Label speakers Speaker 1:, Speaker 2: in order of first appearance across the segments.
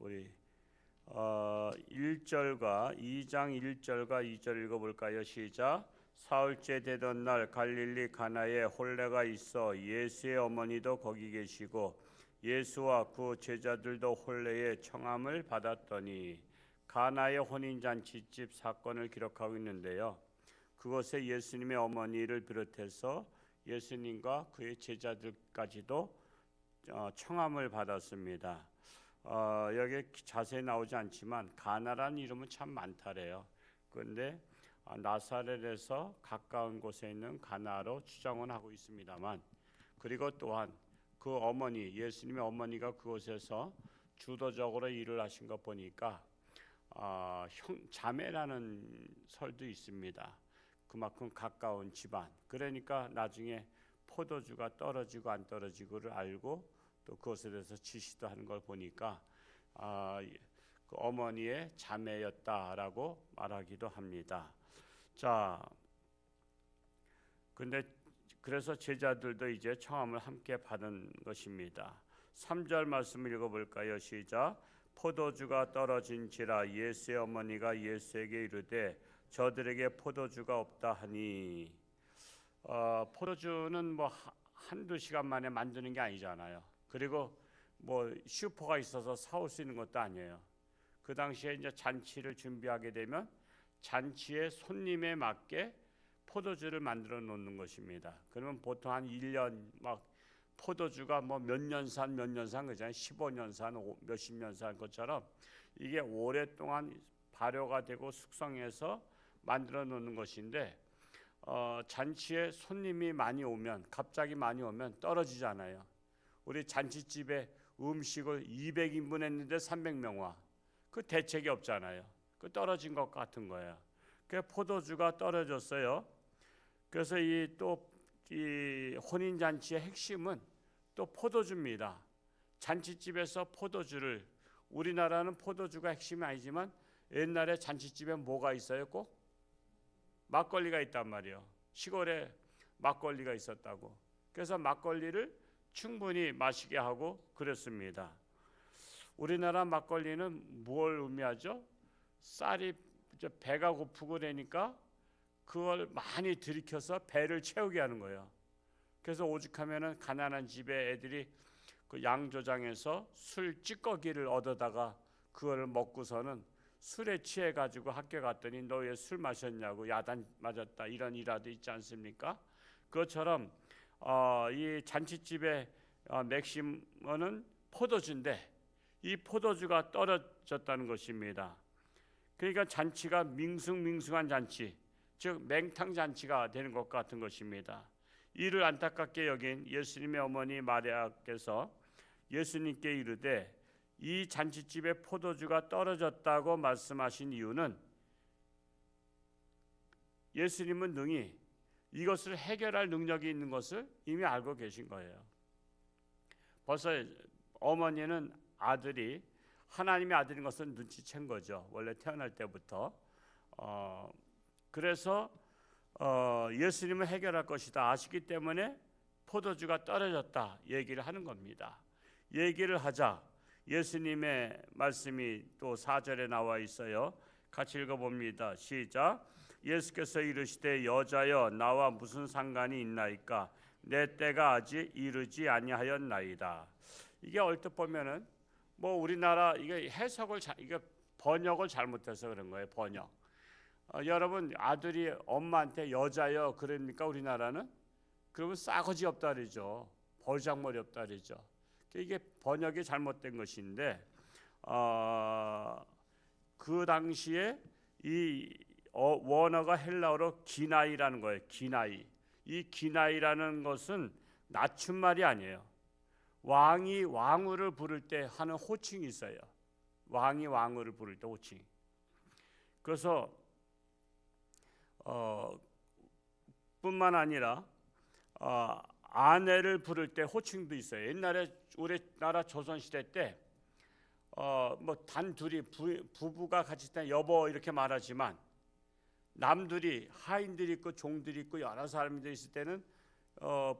Speaker 1: 우리 1절과 2장 1절과 2절 읽어볼까요? 시작. 사흘째 되던 날 갈릴리 가나에 혼례가 있어 예수의 어머니도 거기 계시고 예수와 그 제자들도 혼례의 청함을 받았더니, 가나의 혼인잔치집 사건을 기록하고 있는데요. 그곳에 예수님의 어머니를 비롯해서 예수님과 그의 제자들까지도 청함을 받았습니다. 여기 자세히 나오지 않지만 가나라는 이름은 참 많다래요. 그런데 나사렛에서 가까운 곳에 있는 가나로 추정은 하고 있습니다만, 그리고 또한 그 어머니, 예수님의 어머니가 그곳에서 주도적으로 일을 하신 것 보니까 자매라는 설도 있습니다. 그만큼 가까운 집안. 그러니까 나중에 포도주가 떨어지고 안 떨어지고를 알고 또 그것에 대해서 지시도 하는 걸 보니까 그 어머니의 자매였다라고 말하기도 합니다. 자, 근데 그래서 제자들도 이제 청함을 함께 받은 것입니다. 3절 말씀을 읽어볼까요? 시작. 포도주가 떨어진지라 예수의 어머니가 예수에게 이르되 저들에게 포도주가 없다 하니, 포도주는 뭐 한두 시간 만에 만드는 게 아니잖아요. 그리고 뭐 슈퍼가 있어서 사올 수 있는 것도 아니에요. 그 당시에 이제 잔치를 준비하게 되면 잔치의 손님에 맞게 포도주를 만들어 놓는 것입니다. 그러면 보통 한 1년 막 포도주가 뭐 몇 년 산 그잖아요. 15년 산, 몇십 년 산 것처럼 이게 오랫동안 발효가 되고 숙성해서 만들어 놓는 것인데, 잔치에 손님이 많이 오면, 갑자기 많이 오면 떨어지잖아요. 우리 잔치집에 음식을 200인분 했는데 300명 와. 그 대책이 없잖아요. 그 떨어진 것 같은 거예요. 그 포도주가 떨어졌어요. 그래서 이 혼인 잔치의 핵심은 또 포도주입니다. 잔치집에서 포도주를, 우리나라는 포도주가 핵심이 아니지만 옛날에 잔치집에 뭐가 있어요? 꼭 막걸리가 있단 말이에요. 시골에 막걸리가 있었다고. 그래서 막걸리를 충분히 마시게 하고 그랬습니다. 우리나라 막걸리는 뭘 의미하죠? 쌀이 배가 고프고 그러니까 그걸 많이 들이켜서 배를 채우게 하는 거예요. 그래서 오죽하면은 가난한 집에 애들이 그 양조장에서 술 찌꺼기를 얻어다가 그걸 먹고서는 술에 취해 가지고 학교 갔더니 너 왜 술 마셨냐고 야단 맞았다, 이런 일화도 있지 않습니까? 그것처럼 이 잔치집의 맥시머는 포도주인데 이 포도주가 떨어졌다는 것입니다. 그러니까 잔치가 밍숭밍숭한 잔치, 즉 맹탕 잔치가 되는 것 같은 것입니다. 이를 안타깝게 여긴 예수님의 어머니 마리아께서 예수님께 이르되 이 잔치집에 포도주가 떨어졌다고 말씀하신 이유는, 예수님은 능히 이것을 해결할 능력이 있는 것을 이미 알고 계신 거예요. 벌써 어머니는 아들이 하나님의 아들인 것을 눈치챈 거죠. 원래 태어날 때부터. 그래서 예수님은 해결할 것이다 아시기 때문에 포도주가 떨어졌다 얘기를 하는 겁니다. 얘기를 하자 예수님의 말씀이 또 4절에 나와 있어요. 같이 읽어봅니다. 시작. 예수께서 이르시되 여자여 나와 무슨 상관이 있나이까? 내 때가 아직 이르지 아니하였나이다. 이게 얼핏 보면은 뭐 우리나라 이게 해석을 이게 번역을 잘못해서 그런 거예요. 번역. 여러분 아들이 엄마한테 여자여 그러니까 우리나라는 그러면 싸가지 없다 그러죠. 버장머리 없다 그러죠. 이게 번역이 잘못된 것인데, 그 당시에 이 원어가 헬라어로 기나이라는 거예요. 기나이. 이 기나이라는 것은 낮춤말이 아니에요. 왕이 왕후를 부를 때 하는 호칭이 있어요. 왕이 왕후를 부를 때 호칭. 그래서 뿐만 아니라 아내를 부를 때 호칭도 있어요. 옛날에 우리나라 조선시대 때 뭐 단둘이 부부가 같이 있다 여보 이렇게 말하지만, 남들이 하인들이 있고 종들이 있고 여러 사람들이 있을 때는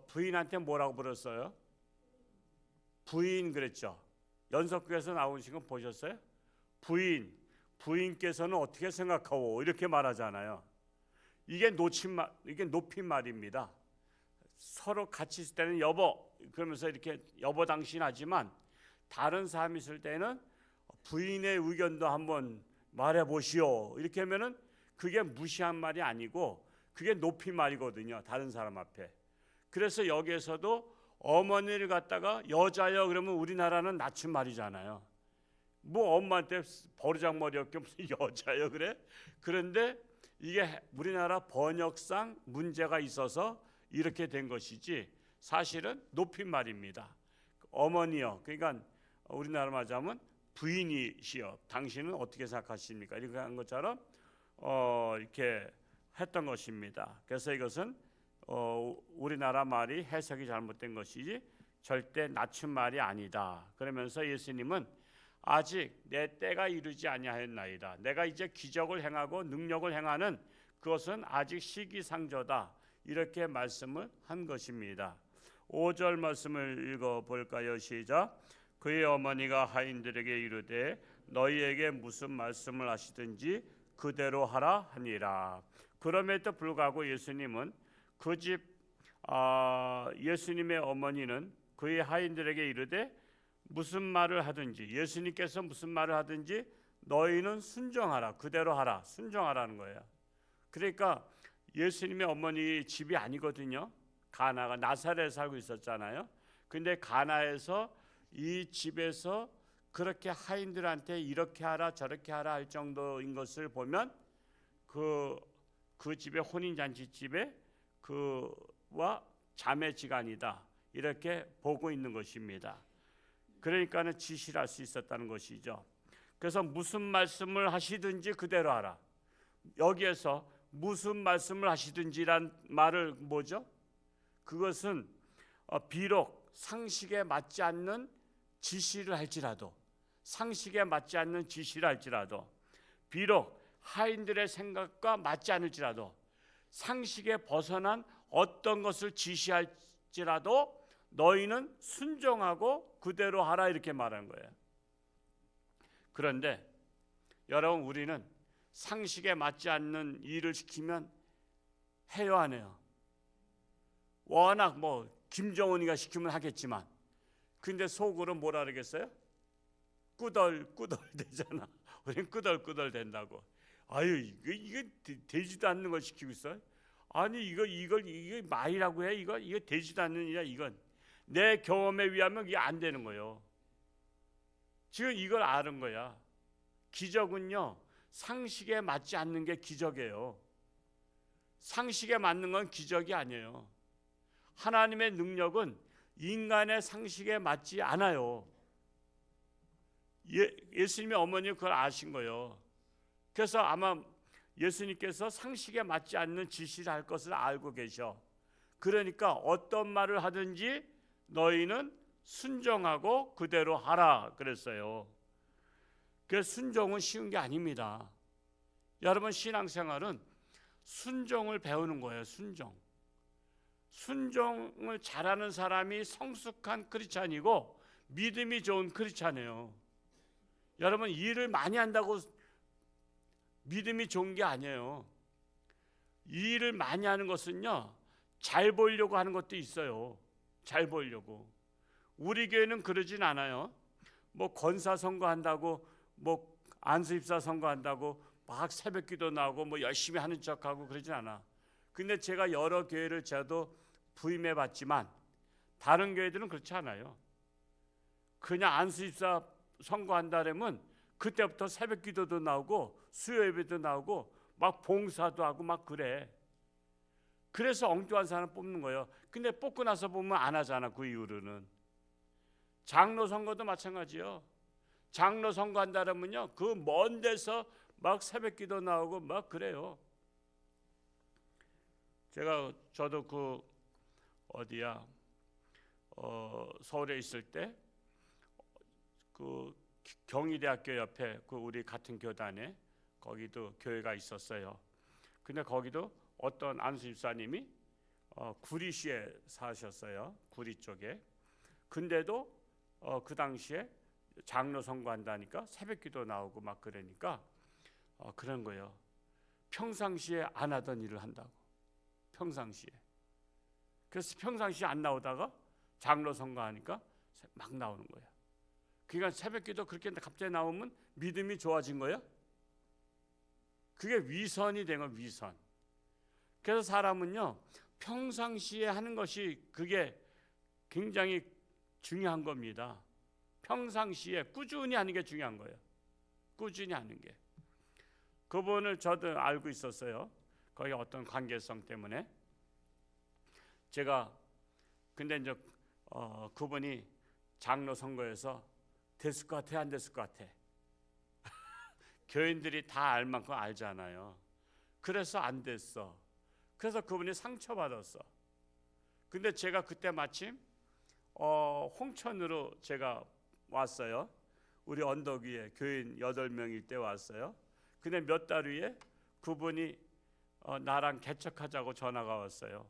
Speaker 1: 부인한테 뭐라고 불렀어요? 부인 그랬죠. 연속극에서 나오신 거 보셨어요? 부인께서는 어떻게 생각하오? 이렇게 말하잖아요. 이게 높임말입니다. 서로 같이 있을 때는 여보 그러면서 이렇게 여보 당신 하지만 다른 사람이 있을 때는 부인의 의견도 한번 말해보시오 이렇게 하면은 그게 무시한 말이 아니고 그게 높임말이거든요. 다른 사람 앞에. 그래서 여기에서도 어머니를 갖다가 여자여 그러면 우리나라는 낮춤말이잖아요. 뭐 엄마한테 버르장머리 없게 무슨 여자여 그래? 그런데 이게 우리나라 번역상 문제가 있어서 이렇게 된 것이지 사실은 높임말입니다. 어머니여 그러니까 우리나라 말하자면 부인이시여 당신은 어떻게 생각하십니까? 이렇게 한 것처럼 이렇게 했던 것입니다. 그래서 이것은 우리나라 말이 해석이 잘못된 것이지 절대 낮춘 말이 아니다. 그러면서 예수님은 아직 내 때가 이르지 아니하였나이다. 내가 이제 기적을 행하고 능력을 행하는 그것은 아직 시기상조다. 이렇게 말씀을 한 것입니다. 5절 말씀을 읽어볼까요? 시작. 그의 어머니가 하인들에게 이르되 너희에게 무슨 말씀을 하시든지 그대로 하라 하니라. 그럼에도 불구하고 예수님은 그 집 예수님의 어머니는 그의 하인들에게 이르되 무슨 말을 하든지 예수님께서 무슨 말을 하든지 너희는 순종하라. 그대로 하라. 순종하라는 거예요. 그러니까 예수님의 어머니 집이 아니거든요. 가나가 나사렛에 살고 있었잖아요. 근데 가나에서 이 집에서 그렇게 하인들한테 이렇게 하라 저렇게 하라 할 정도인 것을 보면 그 집의 혼인잔치집에 그와 자매지간이다 이렇게 보고 있는 것입니다. 그러니까는 지시를 할 수 있었다는 것이죠. 그래서 무슨 말씀을 하시든지 그대로 하라. 여기에서 무슨 말씀을 하시든지란 말을 뭐죠? 그것은 비록 상식에 맞지 않는 지시를 할지라도 상식에 맞지 않는 지시를 할지라도 비록 하인들의 생각과 맞지 않을지라도 상식에 벗어난 어떤 것을 지시할지라도 너희는 순종하고 그대로 하라 이렇게 말하는 거예요. 그런데 여러분 우리는 상식에 맞지 않는 일을 시키면 해요 안 해요? 워낙 뭐 김정은이가 시키면 하겠지만 근데 속으로 뭐라 그러겠어요? 꾸덜꾸덜 되잖아. 우리는 꾸덜꾸덜 된다고. 아유 이거 되지도 않는 걸 시키고 있어요. 아니 이게 말이라고 해? 이거 되지도 않는 일이야. 이건 내 경험에 의하면 이게 안 되는 거예요. 지금 이걸 아는 거야. 기적은요 상식에 맞지 않는 게 기적이에요. 상식에 맞는 건 기적이 아니에요. 하나님의 능력은 인간의 상식에 맞지 않아요. 예수님의 어머니는 그걸 아신 거예요. 그래서 아마 예수님께서 상식에 맞지 않는 지시를 할 것을 알고 계셔. 그러니까 어떤 말을 하든지 너희는 순종하고 그대로 하라 그랬어요. 그 순종은 쉬운 게 아닙니다. 여러분 신앙생활은 순종을 배우는 거예요. 순종을 잘하는 사람이 성숙한 크리스찬이고 믿음이 좋은 크리스찬이에요. 여러분 일을 많이 한다고 믿음이 좋은 게 아니에요. 일을 많이 하는 것은요 잘 보이려고 하는 것도 있어요. 잘 보이려고. 우리 교회는 그러진 않아요. 뭐 권사 선거한다고 뭐 안수입사 선거한다고 막 새벽기도 나오고 뭐 열심히 하는 척하고 그러진 않아. 근데 제가 여러 교회를 저도 부임해 봤지만 다른 교회들은 그렇지 않아요. 그냥 안수입사 선거한다라면 그때부터 새벽기도도 나오고 수요예배도 나오고 막 봉사도 하고 막 그래. 그래서 엉뚱한 사람 뽑는 거예요. 근데 뽑고 나서 보면 안 하잖아. 그 이후로는. 장로 선거도 마찬가지요. 장로 선거한다라면요 그 먼 데서 막 새벽기도 나오고 막 그래요. 저도 그 어디야 서울에 있을 때 그 경희대학교 옆에 그 우리 같은 교단에 거기도 교회가 있었어요. 근데 거기도 어떤 안수집사님이 구리시에 사셨어요. 구리 쪽에. 근데도 그 당시에 장로 선거한다니까 새벽기도 나오고 막 그러니까 그런 거예요. 평상시에 안 하던 일을 한다고. 평상시에. 그래서 평상시에 안 나오다가 장로 선거하니까 막 나오는 거예요. 그러니까 새벽기도 그렇게 갑자기 나오면 믿음이 좋아진 거예요. 그게 위선이 된 거예요. 위선. 그래서 사람은요 평상시에 하는 것이 그게 굉장히 중요한 겁니다. 평상시에 꾸준히 하는 게 중요한 거예요. 꾸준히 하는 게. 그분을 저도 알고 있었어요. 거기 어떤 관계성 때문에. 제가 근데 이제 그분이 장로 선거에서 됐을 것 같아 안 됐을 것 같아. 교인들이 다 알 만큼 알잖아요. 그래서 안 됐어. 그래서 그분이 상처받았어. 근데 제가 그때 마침 홍천으로 제가 왔어요. 우리 언덕 위에 교인 8명일 때 왔어요. 근데 몇 달 후에 그분이 나랑 개척하자고 전화가 왔어요.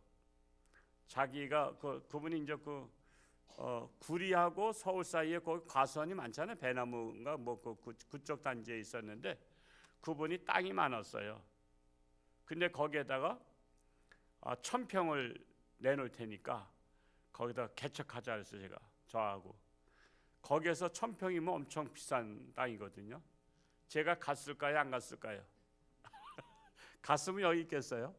Speaker 1: 자기가 그분이 이제 구리하고 서울 사이에 거기 과수원이 많잖아요. 배나무인가 뭐 그쪽 단지에 있었는데 그분이 땅이 많았어요. 근데 거기에다가 1,000평을 내놓을 테니까 거기다 개척하자 그래서 제가 저하고 거기에서 1,000평이면 엄청 비싼 땅이거든요. 제가 갔을까요 안 갔을까요? 갔으면 여기 있겠어요?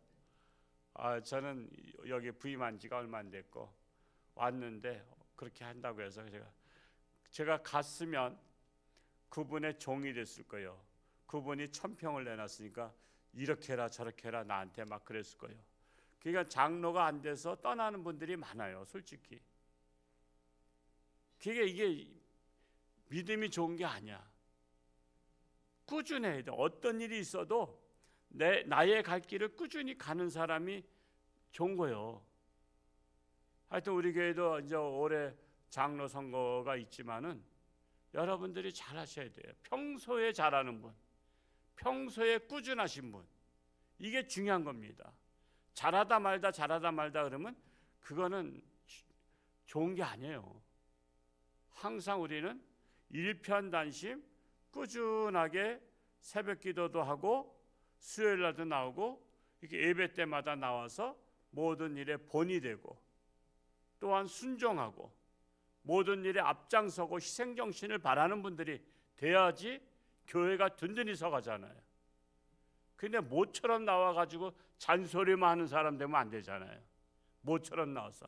Speaker 1: 저는 여기 부임한 지가 얼마 안 됐고 왔는데 그렇게 한다고 해서 제가 갔으면 그분의 종이 됐을 거예요. 그분이 1,000평을 내놨으니까 이렇게 해라 저렇게 해라 나한테 막 그랬을 거예요. 그러니까 장로가 안 돼서 떠나는 분들이 많아요. 솔직히 이게 믿음이 좋은 게 아니야. 꾸준해야 돼. 어떤 일이 있어도 나의 갈 길을 꾸준히 가는 사람이 좋은 거예요. 하여튼 우리 교회도 이제 올해 장로 선거가 있지만은 여러분들이 잘 하셔야 돼요. 평소에 잘하는 분, 평소에 꾸준하신 분, 이게 중요한 겁니다. 잘하다 말다 그러면 그거는 좋은 게 아니에요. 항상 우리는 일편단심 꾸준하게 새벽 기도도 하고 수요일 날도 나오고 이렇게 예배 때마다 나와서 모든 일에 본이 되고 또한 순종하고 모든 일에 앞장서고 희생정신을 바라는 분들이 돼야지 교회가 든든히 서가잖아요. 근데 모처럼 나와가지고 잔소리만 하는 사람 되면 안 되잖아요. 모처럼 나와서.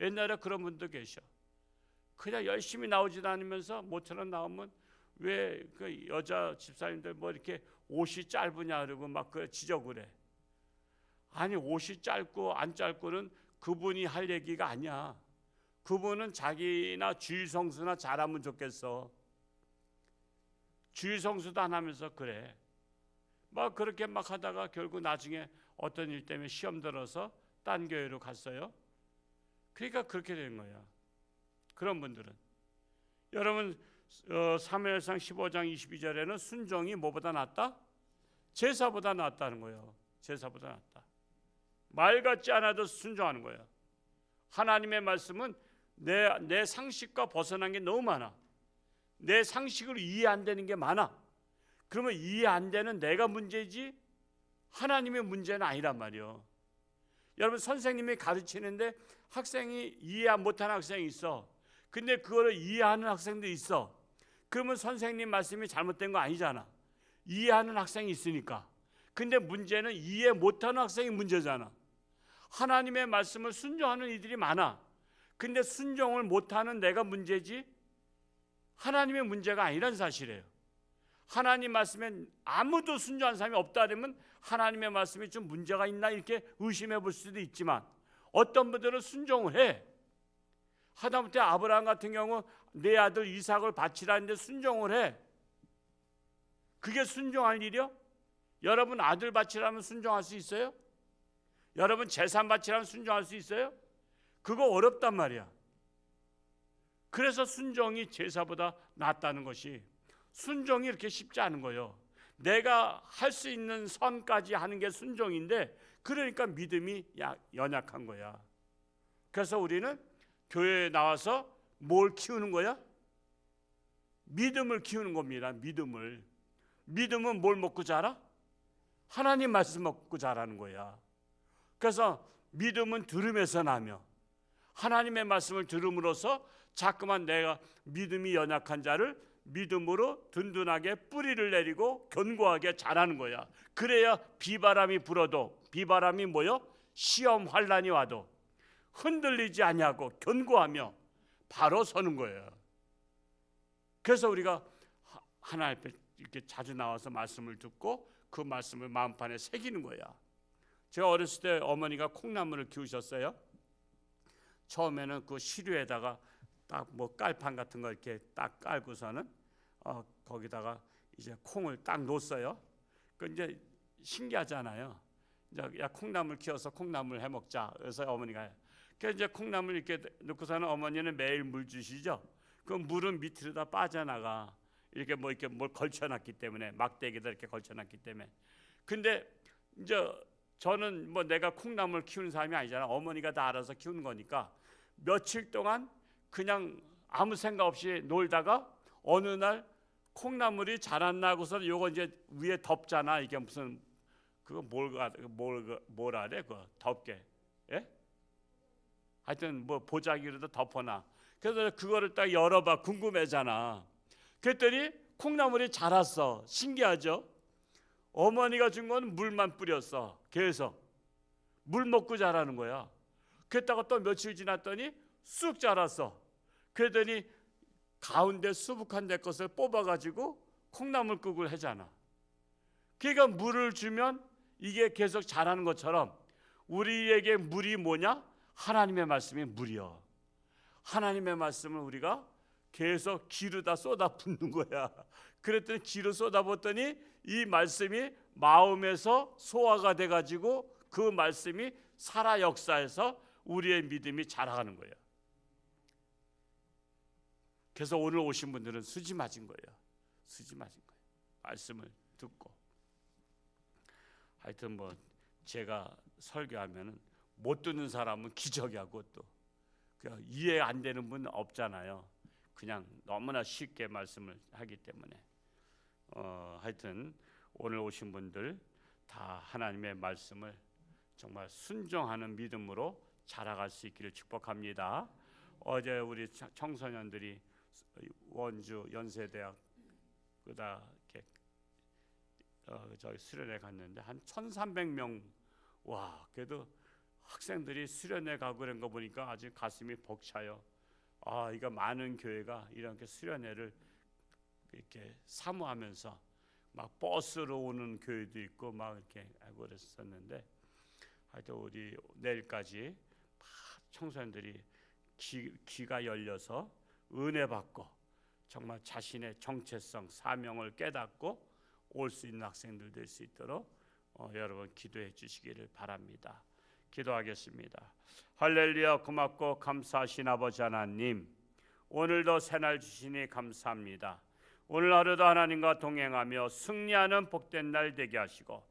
Speaker 1: 옛날에 그런 분도 계셔. 그냥 열심히 나오지도 않으면서 모처럼 나오면 왜 그 여자 집사님들 뭐 이렇게 옷이 짧으냐 그러고 막 그 지적을 해. 아니 옷이 짧고 안 짧고는 그분이 할 얘기가 아니야. 그분은 자기나 주일성수나 잘하면 좋겠어. 주일성수도 안 하면서 그래. 막 그렇게 막 하다가 결국 나중에 어떤 일 때문에 시험 들어서 딴 교회로 갔어요. 그러니까 그렇게 된 거야. 그런 분들은. 여러분 사무엘상 15장 22절에는 순종이 뭐보다 낫다? 제사보다 낫다는 거예요. 제사보다 낫다. 말 같지 않아도 순종하는 거예요. 하나님의 말씀은 내 상식과 벗어난 게 너무 많아. 내 상식으로 이해 안 되는 게 많아. 그러면 이해 안 되는 내가 문제지 하나님의 문제는 아니란 말이에요. 여러분 선생님이 가르치는데 학생이 이해 못하는 학생이 있어. 근데 그거를 이해하는 학생도 있어. 그러면 선생님 말씀이 잘못된 거 아니잖아. 이해하는 학생이 있으니까. 근데 문제는 이해 못하는 학생이 문제잖아. 하나님의 말씀을 순종하는 이들이 많아. 근데 순종을 못하는 내가 문제지 하나님의 문제가 아니란 사실이에요. 하나님 말씀에 아무도 순종한 사람이 없다 그러면 하나님의 말씀이 좀 문제가 있나 이렇게 의심해 볼 수도 있지만 어떤 분들은 순종을 해. 하다못해 아브라함 같은 경우 내 아들 이삭을 바치라는데 순종을 해. 그게 순종할 일이요? 여러분 아들 바치라면 순종할 수 있어요? 여러분 재산 바치라면 순종할 수 있어요? 그거 어렵단 말이야. 그래서 순종이 제사보다 낫다는 것이 순종이 이렇게 쉽지 않은 거예요. 내가 할 수 있는 선까지 하는 게 순종인데 그러니까 믿음이 연약한 거야. 그래서 우리는 교회에 나와서 뭘 키우는 거야? 믿음을 키우는 겁니다. 믿음은 뭘 먹고 자라? 하나님 말씀 먹고 자라는 거야. 그래서 믿음은 들음에서 나며 하나님의 말씀을 들음으로써 자꾸만 내가 믿음이 연약한 자를 믿음으로 든든하게 뿌리를 내리고 견고하게 자라는 거야. 그래야 비바람이 불어도, 비바람이 뭐요? 시험 환난이 와도 흔들리지 아니하고 견고하며 바로 서는 거예요. 그래서 우리가 하나님 앞에 이렇게 자주 나와서 말씀을 듣고 그 말씀을 마음판에 새기는 거야. 제가 어렸을 때 어머니가 콩나물을 키우셨어요. 처음에는 그 시루에다가 딱 뭐 깔판 같은 거 이렇게 딱 깔고서는 거기다가 이제 콩을 딱 놓았어요. 그 이제 신기하잖아요. 이제 야 콩나물 키워서 콩나물 해 먹자. 그래서 어머니가 그래서 이제 콩나물 이렇게 넣고서는 어머니는 매일 물 주시죠. 그 물은 밑으로 다 빠져나가. 이렇게 뭐 이렇게 뭘 걸쳐놨기 때문에 막대기다 이렇게 걸쳐놨기 때문에. 근데 이제 저는 뭐 내가 콩나물 키우는 사람이 아니잖아. 어머니가 다 알아서 키우는 거니까 며칠 동안 그냥 아무 생각 없이 놀다가 어느 날 콩나물이 자랐나 하고서 요거 이제 위에 덮잖아. 이게 무슨 그거 뭐라 그래? 그거 덮개. 예? 하여튼 뭐 보자기로도 덮어놔. 그래서 그거를 딱 열어봐. 궁금해잖아. 그랬더니 콩나물이 자랐어. 신기하죠? 어머니가 준 건 물만 뿌렸어. 계속 물 먹고 자라는 거야. 그랬다가 또 며칠 지났더니 쑥 자랐어. 그랬더니 가운데 수북한 데 것을 뽑아가지고 콩나물국을 하잖아. 그러니까 물을 주면 이게 계속 자라는 것처럼 우리에게 물이 뭐냐? 하나님의 말씀이 물이요. 하나님의 말씀을 우리가 계속 기르다 쏟아붓는 거야. 그랬더니 기를 쏟아붓더니 이 말씀이 마음에서 소화가 돼가지고 그 말씀이 살아 역사해서 우리의 믿음이 자라가는 거예요. 그래서 오늘 오신 분들은 수지 맞은 거예요. 수지 맞은 거예요. 말씀을 듣고. 하여튼 뭐 제가 설교하면은 못 듣는 사람은 기적이하고 또 이해 안 되는 분 없잖아요. 그냥 너무나 쉽게 말씀을 하기 때문에 하여튼 오늘 오신 분들 다 하나님의 말씀을 정말 순종하는 믿음으로 자라갈 수 있기를 축복합니다. 어제 우리 청소년들이 원주 연세대학 그다 이렇게 저기 수련회 갔는데 한 1,300명 와 그래도 학생들이 수련회 가고 그런 거 보니까 아주 가슴이 벅차요. 아 이거 많은 교회가 이렇게 수련회를 이렇게 사모하면서 막 버스로 오는 교회도 있고 막 이렇게 하고 그랬었는데 하여튼 우리 내일까지 청소년들이 귀가 열려서 은혜 받고 정말 자신의 정체성 사명을 깨닫고 올 수 있는 학생들 될 수 있도록 여러분 기도해 주시기를 바랍니다. 기도하겠습니다. 할렐루야. 고맙고 감사하신 아버지 하나님, 오늘도 새날 주시니 감사합니다. 오늘 하루도 하나님과 동행하며 승리하는 복된 날 되게 하시고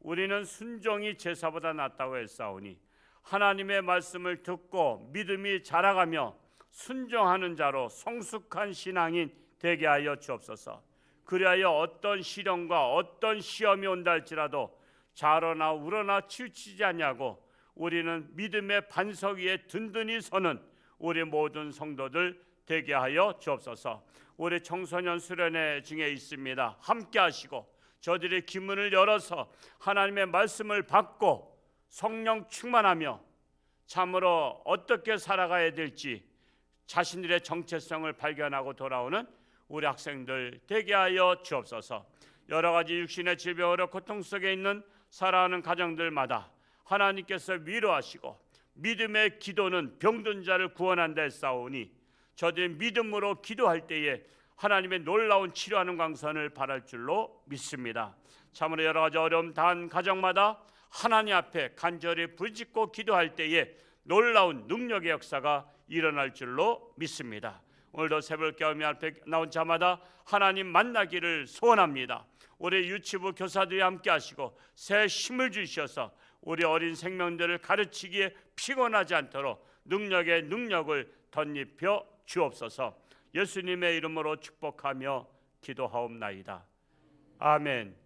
Speaker 1: 우리는 순종이 제사보다 낫다고 했사오니 하나님의 말씀을 듣고 믿음이 자라가며 순종하는 자로 성숙한 신앙인 되게 하여 주옵소서. 그리하여 어떤 시련과 어떤 시험이 온다 할지라도 자러나 우러나 치우치지 아니하고 우리는 믿음의 반석 위에 든든히 서는 우리 모든 성도들 되게 하여 주옵소서. 우리 청소년 수련회 중에 있습니다. 함께 하시고 저들의 기문을 열어서 하나님의 말씀을 받고 성령 충만하며 참으로 어떻게 살아가야 될지 자신들의 정체성을 발견하고 돌아오는 우리 학생들 되게 하여 주옵소서. 여러 가지 육신의 질병으로 고통 속에 있는 살아가는 가정들마다 하나님께서 위로하시고 믿음의 기도는 병든 자를 구원한다 했사오니 저들의 믿음으로 기도할 때에 하나님의 놀라운 치료하는 광선을 바랄 줄로 믿습니다. 참으로 여러 가지 어려움 당한 가정마다 하나님 앞에 간절히 부르짖고 기도할 때에 놀라운 능력의 역사가 일어날 줄로 믿습니다. 오늘도 새벽 깨우미 앞에 나온 자마다 하나님 만나기를 소원합니다. 우리 유치부 교사들이 함께 하시고 새 힘을 주셔서 우리 어린 생명들을 가르치기에 피곤하지 않도록 능력의 능력을 덧입혀 주옵소서. 예수님의 이름으로 축복하며 기도하옵나이다. 아멘.